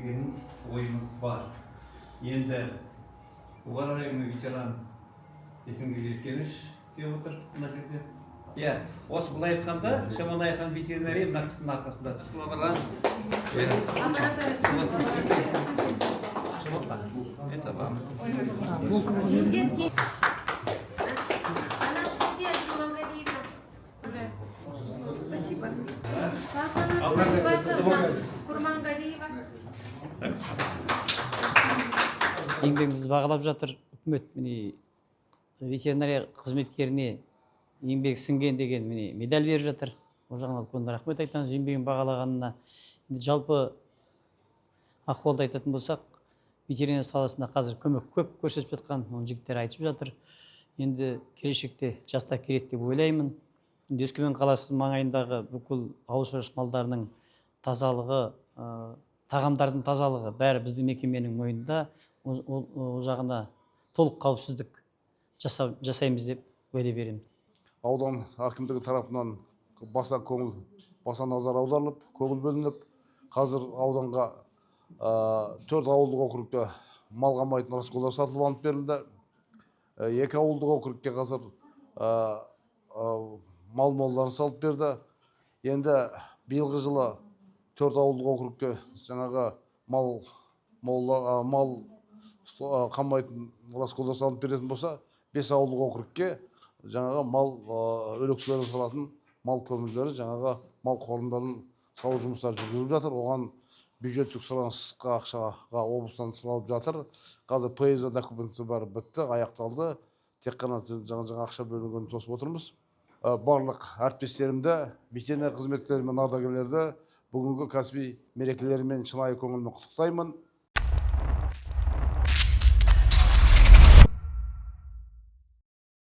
дегеніміз ойымыз бар. Енді уважаемый ветеран есіңге ескеріш деп отыр мына жерде. Иә, осы былай айтқанда Шамонайхан ветеринария мына кісінің арқасында тұтыла барған. Это вам. Спасибо. Курмангалиева. Еңбегімізді бағалап жатыр үкімет, міне ветеринария қызметкеріне еңбек сіңген деген міне медаль беріп жатыр. Ол жағынан үлкен рахмет айтамыз еңбегін бағалағанына. Жалпы ахуалды айтатын болсақ, ветеринария саласында қазір көмек көп көрсетіп жатқан, оны жігіттер айтып жатыр. Енді келешекте жастар керек деп ойлаймын. Енді Өскемен қаласы маңайындағы бүкіл ауыл шаруашылық малдарының тазалығы, тағамдардың тазалығы бәрі біздің мекеменің мойнында. Ол жағына толық қауіпсіздік жасаймыз деп уәде беремін. Аудан әкімдігі тарапынан баса назар аударылып, көңіл бөлініп, қазір ауданға 4 ауылдық округке мал қамайтын расколдар сатылып алынып берілді. 2 ауылдық округке қазір мал молларын салып берді. Енді биылғы жылы 4 ауылдық округке жаңағы мал қамайтын расколдар салынып беретін болса, 5 ауылдық округке жаңағы мал өлекселерін салатын мал көмірлері, жаңағы мал қорымдарын салу жұмыстары жүргізіліп жатыр. Оған бюджеттік сұранысқа ақшаға облыстан сұранып жатыр. Қазір ПС документасы бәрі бітті, аяқталды. Тек қана жаңа ақша бөлінгенін тосып отырмыз. Барлық әріптестерімді, ветеринар қызметкерлері мен ардагерлерді бүгінгі кәсіби мерекелерімен шынайы көңілмен құттықтаймын.